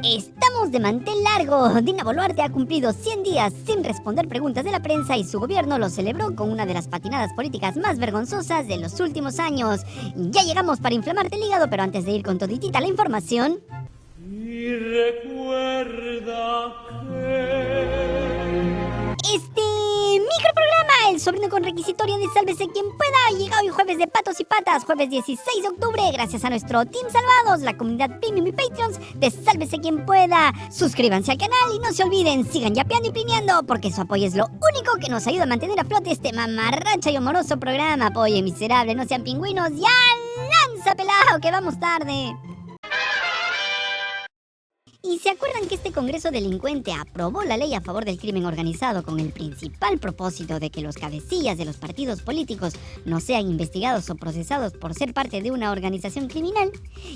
Estamos de mantel largo. Dina Boluarte ha cumplido 100 días sin responder preguntas de la prensa y su gobierno lo celebró con una de las patinadas políticas más vergonzosas de los últimos años. Ya llegamos para inflamarte el hígado, pero antes de ir con toditita la información... Y recuerda que... microprograma, el sobrino con requisitorio de Sálvese Quien Pueda, llega hoy jueves de Patos y Patas, jueves 16 de octubre, gracias a nuestro Team Salvados, la comunidad Premium y Patreons de Sálvese Quien Pueda. Suscríbanse al canal y no se olviden, sigan yapeando y pineando, porque su apoyo es lo único que nos ayuda a mantener a flote este mamarracho y amoroso programa. Apoye miserable, no sean pingüinos, ya lanza pelado, que vamos tarde. ¿Y se acuerdan que este Congreso delincuente aprobó la ley a favor del crimen organizado con el principal propósito de que los cabecillas de los partidos políticos no sean investigados o procesados por ser parte de una organización criminal?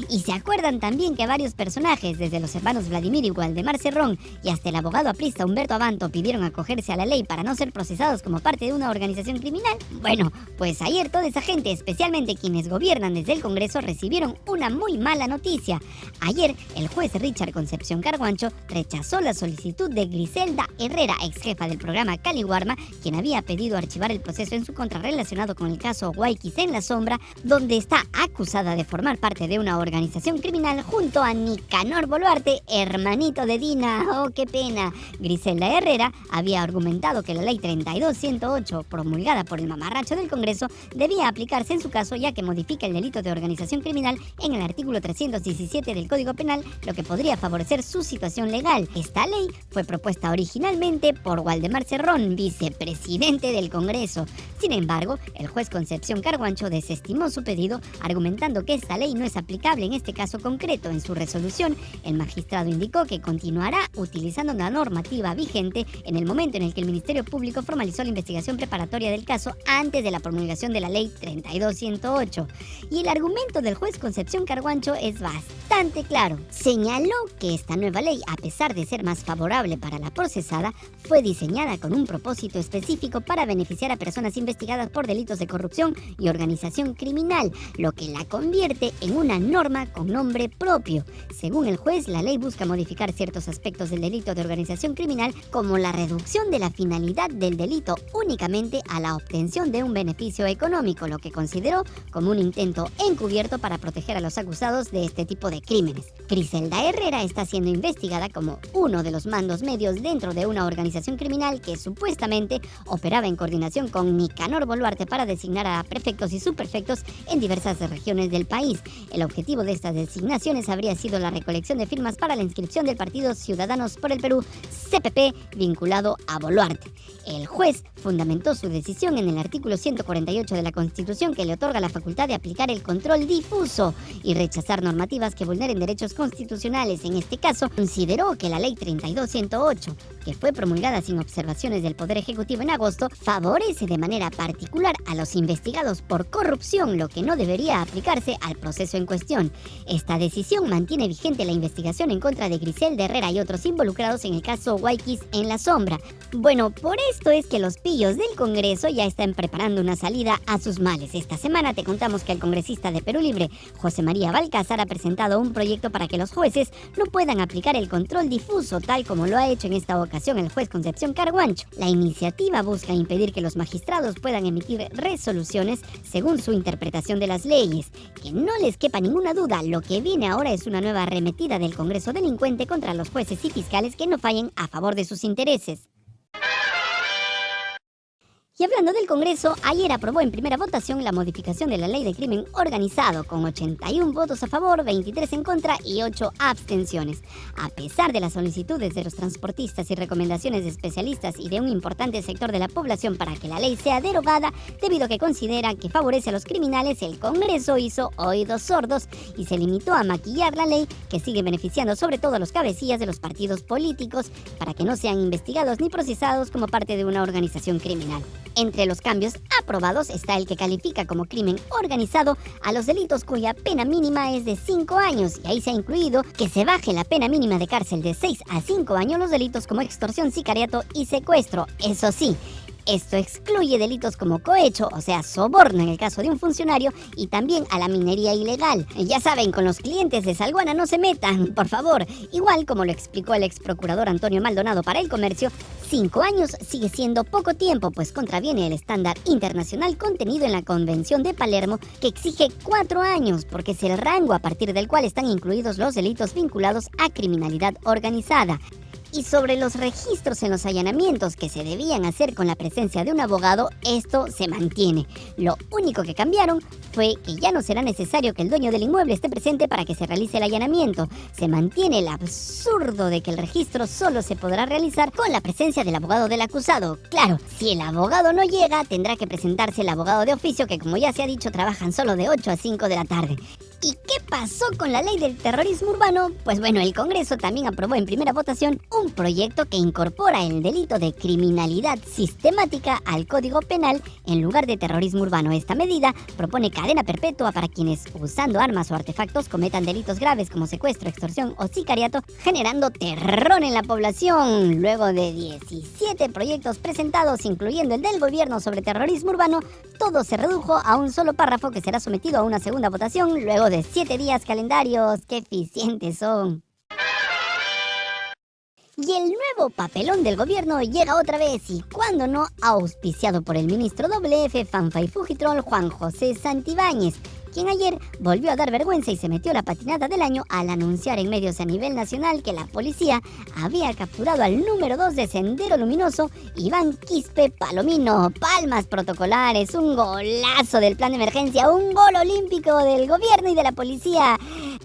¿Y se acuerdan también que varios personajes, desde los hermanos Vladimir y Waldemar Cerrón y hasta el abogado aprista Humberto Abanto, pidieron acogerse a la ley para no ser procesados como parte de una organización criminal? Bueno, pues ayer toda esa gente, especialmente quienes gobiernan desde el Congreso, recibieron una muy mala noticia. Ayer, el juez Richard Concepción Carguancho rechazó la solicitud de Griselda Herrera, ex jefa del programa Cali Guarma, quien había pedido archivar el proceso en su contra relacionado con el caso Guayquis en la Sombra, donde está acusada de formar parte de una organización criminal junto a Nicanor Boluarte, hermanito de Dina. ¡Oh, qué pena! Griselda Herrera había argumentado que la ley 32108, promulgada por el mamarracho del Congreso, debía aplicarse en su caso, ya que modifica el delito de organización criminal en el artículo 317 del Código Penal, lo que podría favorecer su situación legal. Esta ley fue propuesta originalmente por Waldemar Cerrón, vicepresidente del Congreso. Sin embargo, el juez Concepción Carguancho desestimó su pedido, argumentando que esta ley no es aplicable en este caso concreto. En su resolución, el magistrado indicó que continuará utilizando la normativa vigente en el momento en el que el Ministerio Público formalizó la investigación preparatoria del caso antes de la promulgación de la ley 32108. Y el argumento del juez Concepción Carguancho es bastante claro. Señaló que esta nueva ley, a pesar de ser más favorable para la procesada, fue diseñada con un propósito específico para beneficiar a personas investigadas por delitos de corrupción y organización criminal, lo que la convierte en una norma con nombre propio. Según el juez, la ley busca modificar ciertos aspectos del delito de organización criminal, como la reducción de la finalidad del delito únicamente a la obtención de un beneficio económico, lo que consideró como un intento encubierto para proteger a los acusados de este tipo de crímenes. Griselda Herrera está siendo investigada como uno de los mandos medios dentro de una organización criminal que supuestamente operaba en coordinación con Nicanor Boluarte para designar a prefectos y subprefectos en diversas regiones del país. El objetivo de estas designaciones habría sido la recolección de firmas para la inscripción del partido Ciudadanos por el Perú, CPP, vinculado a Boluarte. El juez fundamentó su decisión en el artículo 148 de la Constitución, que le otorga la facultad de aplicar el control difuso y rechazar normativas que vulneren derechos constitucionales. En este caso, consideró que la ley 32108, que fue promulgada sin observaciones del Poder Ejecutivo en agosto, favorece de manera particular a los investigados por corrupción, lo que no debería aplicarse al proceso en cuestión. Esta decisión mantiene vigente la investigación en contra de Griselda Herrera y otros involucrados en el caso Guayquis en la Sombra. Bueno, por esto es que los pillos del Congreso ya están preparando una salida a sus males. Esta semana te contamos que el congresista de Perú Libre, José María Balcázar, ha presentado un proyecto para que los jueces no puedan aplicar el control difuso, tal como lo ha hecho en esta ocasión el juez Concepción Carguancho. La iniciativa busca impedir que los magistrados puedan emitir resoluciones según su interpretación de las leyes. Que no les quepa ninguna duda, lo que viene ahora es una nueva arremetida del Congreso delincuente contra los jueces y fiscales que no fallen a favor de sus intereses. Y hablando del Congreso, ayer aprobó en primera votación la modificación de la ley de crimen organizado, con 81 votos a favor, 23 en contra y 8 abstenciones. A pesar de las solicitudes de los transportistas y recomendaciones de especialistas y de un importante sector de la población para que la ley sea derogada, debido a que consideran que favorece a los criminales, el Congreso hizo oídos sordos y se limitó a maquillar la ley, que sigue beneficiando sobre todo a los cabecillas de los partidos políticos, para que no sean investigados ni procesados como parte de una organización criminal. Entre los cambios aprobados está el que califica como crimen organizado a los delitos cuya pena mínima es de 5 años, y ahí se ha incluido que se baje la pena mínima de cárcel de 6 a 5 años los delitos como extorsión, sicariato y secuestro. Eso sí, Esto excluye delitos como cohecho, o sea, soborno en el caso de un funcionario, y también a la minería ilegal. Ya saben, con los clientes de Salguana no se metan, por favor. Igual, como lo explicó el ex procurador Antonio Maldonado para El Comercio, 5 años sigue siendo poco tiempo, pues contraviene el estándar internacional contenido en la Convención de Palermo, que exige 4 años, porque es el rango a partir del cual están incluidos los delitos vinculados a criminalidad organizada. Y sobre los registros en los allanamientos que se debían hacer con la presencia de un abogado, esto se mantiene. Lo único que cambiaron fue que ya no será necesario que el dueño del inmueble esté presente para que se realice el allanamiento. Se mantiene el absurdo de que el registro solo se podrá realizar con la presencia del abogado del acusado. Claro, si el abogado no llega, tendrá que presentarse el abogado de oficio, que como ya se ha dicho, trabajan solo de 8 a 5 de la tarde. ¿Y qué pasó con la ley del terrorismo urbano? Pues bueno, el Congreso también aprobó en primera votación un proyecto que incorpora el delito de criminalidad sistemática al Código Penal en lugar de terrorismo urbano. Esta medida propone cadena perpetua para quienes, usando armas o artefactos, cometan delitos graves como secuestro, extorsión o sicariato, generando terror en la población. Luego de 17 proyectos presentados, incluyendo el del gobierno sobre terrorismo urbano, todo se redujo a un solo párrafo que será sometido a una segunda votación luego de 7 días calendarios. ¡Qué eficientes son! Y el nuevo papelón del gobierno llega otra vez, y cuando no, auspiciado por el ministro WF, Fanfa y Fujitrol, Juan José Santibáñez, quien ayer volvió a dar vergüenza y se metió la patinada del año al anunciar en medios a nivel nacional que la policía había capturado al número 2 de Sendero Luminoso, Iván Quispe Palomino. Palmas protocolares, un golazo del plan de emergencia, un gol olímpico del gobierno y de la policía.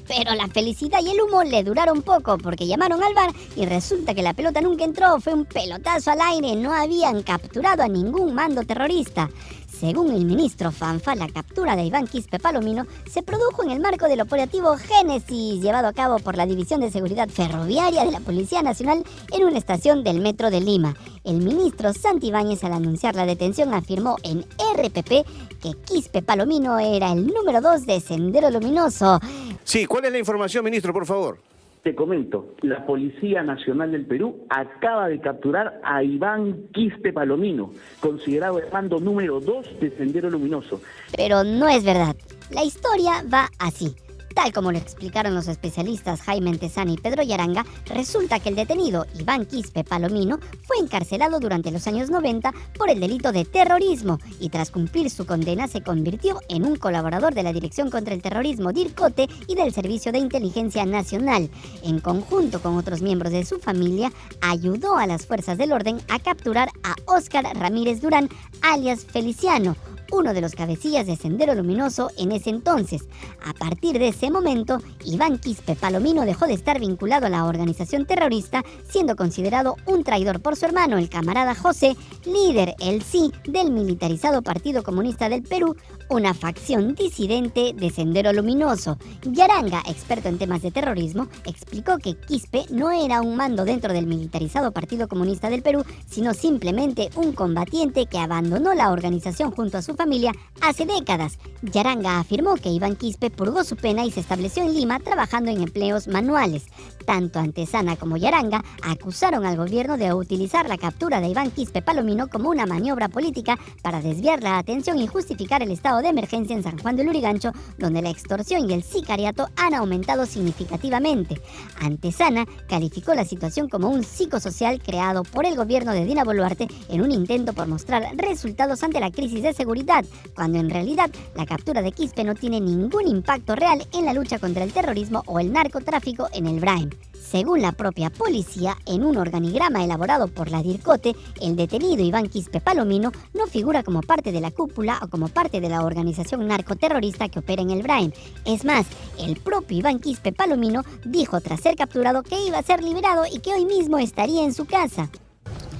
Pero la felicidad y el humo le duraron poco, porque llamaron al VAR y resulta que la pelota nunca entró, fue un pelotazo al aire, no habían capturado a ningún mando terrorista. Según el ministro Fanfa, la captura de Iván Quispe Palomino se produjo en el marco del operativo Génesis, llevado a cabo por la División de Seguridad Ferroviaria de la Policía Nacional en una estación del Metro de Lima. El ministro Santibáñez, al anunciar la detención, afirmó en RPP que Quispe Palomino era el número 2 de Sendero Luminoso. Sí, ¿cuál es la información, ministro, por favor? Te comento, la Policía Nacional del Perú acaba de capturar a Iván Quispe Palomino, considerado el mando número 2 de Sendero Luminoso. Pero no es verdad. La historia va así. Tal como lo explicaron los especialistas Jaime Antesana y Pedro Yaranga, resulta que el detenido Iván Quispe Palomino fue encarcelado durante los años 90 por el delito de terrorismo y tras cumplir su condena se convirtió en un colaborador de la Dirección contra el Terrorismo DIRCOTE y del Servicio de Inteligencia Nacional. En conjunto con otros miembros de su familia, ayudó a las fuerzas del orden a capturar a Óscar Ramírez Durán, alias Feliciano, uno de los cabecillas de Sendero Luminoso en ese entonces. A partir de ese momento, Iván Quispe Palomino dejó de estar vinculado a la organización terrorista, siendo considerado un traidor por su hermano, el camarada José, líder, el sí, del militarizado Partido Comunista del Perú, una facción disidente de Sendero Luminoso. Yaranga, experto en temas de terrorismo, explicó que Quispe no era un mando dentro del militarizado Partido Comunista del Perú, sino simplemente un combatiente que abandonó la organización junto a su familia hace décadas. Yaranga afirmó que Iván Quispe purgó su pena y se estableció en Lima trabajando en empleos manuales. Tanto Antesana como Yaranga acusaron al gobierno de utilizar la captura de Iván Quispe Palomino como una maniobra política para desviar la atención y justificar el estado de emergencia en San Juan de Lurigancho, donde la extorsión y el sicariato han aumentado significativamente. Antesana calificó la situación como un psicosocial creado por el gobierno de Dina Boluarte en un intento por mostrar resultados ante la crisis de seguridad, cuando en realidad la captura de Quispe no tiene ningún impacto real en la lucha contra el terrorismo o el narcotráfico en el Brain. Según la propia policía, en un organigrama elaborado por la DIRCOTE, el detenido Iván Quispe Palomino no figura como parte de la cúpula o como parte de la organización narcoterrorista que opera en el Brain. Es más, el propio Iván Quispe Palomino dijo tras ser capturado que iba a ser liberado y que hoy mismo estaría en su casa.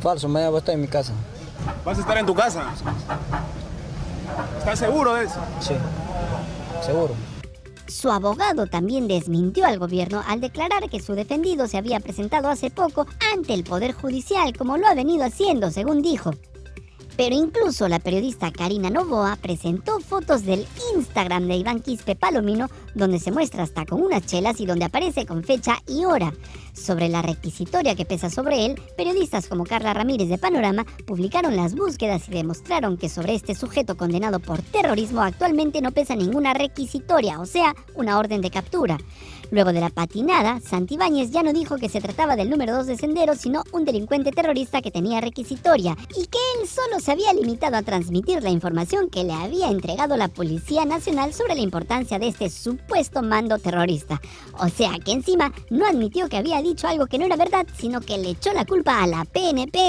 Falso, mañana voy a estar en mi casa. ¿Vas a estar en tu casa? ¿Estás seguro de eso? Sí, seguro. Su abogado también desmintió al gobierno al declarar que su defendido se había presentado hace poco ante el Poder Judicial, como lo ha venido haciendo, según dijo. Pero incluso la periodista Karina Novoa presentó fotos del Instagram de Iván Quispe Palomino, donde se muestra hasta con unas chelas y donde aparece con fecha y hora. Sobre la requisitoria que pesa sobre él, periodistas como Carla Ramírez de Panorama publicaron las búsquedas y demostraron que sobre este sujeto condenado por terrorismo actualmente no pesa ninguna requisitoria, o sea, una orden de captura. Luego de la patinada, Santibáñez ya no dijo que se trataba del número 2 de Senderos, sino un delincuente terrorista que tenía requisitoria y que él solo se había limitado a transmitir la información que le había entregado la Policía Nacional sobre la importancia de este supuesto mando terrorista. O sea que encima no admitió que había dicho algo que no era verdad, sino que le echó la culpa a la PNP.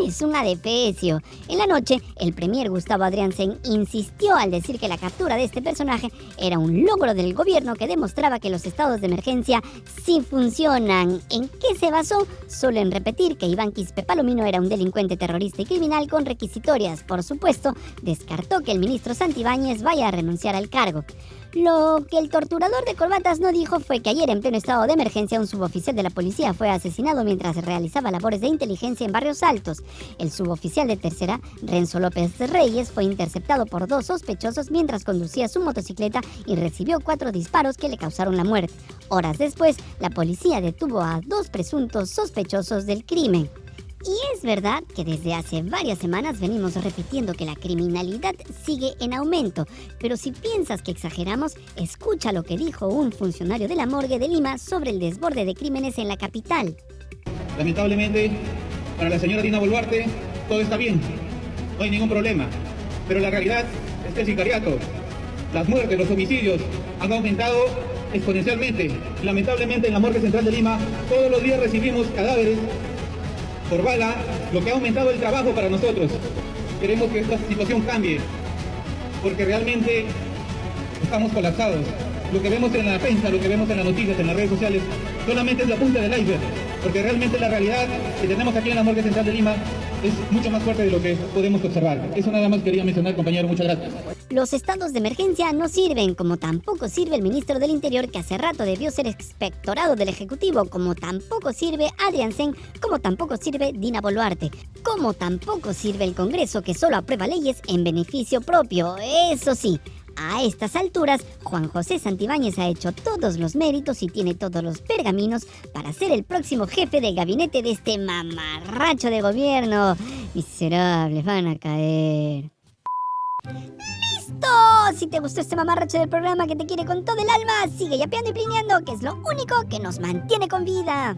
Es un adefesio. En la noche, el premier Gustavo Adriansen insistió al decir que la captura de este personaje era un logro del gobierno que demostraba que los estados de emergencia sí funcionan. ¿En qué se basó? Solo en repetir que Iván Quispe Palomino era un delincuente terrorista y criminal con requisitorias. Por supuesto, descartó que el ministro Santibáñez vaya a renunciar al cargo. Lo que el torturador de corbatas no dijo fue que ayer en pleno estado de emergencia un suboficial de la policía fue asesinado mientras realizaba labores de inteligencia en Barrios Altos. El suboficial de tercera, Renzo López Reyes, fue interceptado por 2 sospechosos mientras conducía su motocicleta y recibió 4 disparos que le causaron la muerte. Horas después, la policía detuvo a 2 presuntos sospechosos del crimen. Y es verdad que desde hace varias semanas venimos repitiendo que la criminalidad sigue en aumento, pero si piensas que exageramos, escucha lo que dijo un funcionario de la morgue de Lima sobre el desborde de crímenes en la capital. Lamentablemente, para la señora Dina Boluarte, todo está bien, no hay ningún problema, pero la realidad es que el sicariato, las muertes, los homicidios han aumentado exponencialmente. Lamentablemente en la morgue central de Lima, todos los días recibimos cadáveres por bala, lo que ha aumentado el trabajo para nosotros. Queremos que esta situación cambie, porque realmente estamos colapsados. Lo que vemos en la prensa, lo que vemos en las noticias, en las redes sociales, solamente es la punta del iceberg, porque realmente la realidad que tenemos aquí en la morgue central de Lima es mucho más fuerte de lo que podemos observar. Eso nada más quería mencionar, compañero. Muchas gracias. Los estados de emergencia no sirven, como tampoco sirve el ministro del Interior, que hace rato debió ser expectorado del Ejecutivo, como tampoco sirve Adriansen, como tampoco sirve Dina Boluarte, como tampoco sirve el Congreso, que solo aprueba leyes en beneficio propio. Eso sí, a estas alturas, Juan José Santibáñez ha hecho todos los méritos y tiene todos los pergaminos para ser el próximo jefe del gabinete de este mamarracho de gobierno. Miserables, van a caer. ¡Listo! Si te gustó este mamarracho del programa que te quiere con todo el alma, sigue yapeando y plineando, que es lo único que nos mantiene con vida.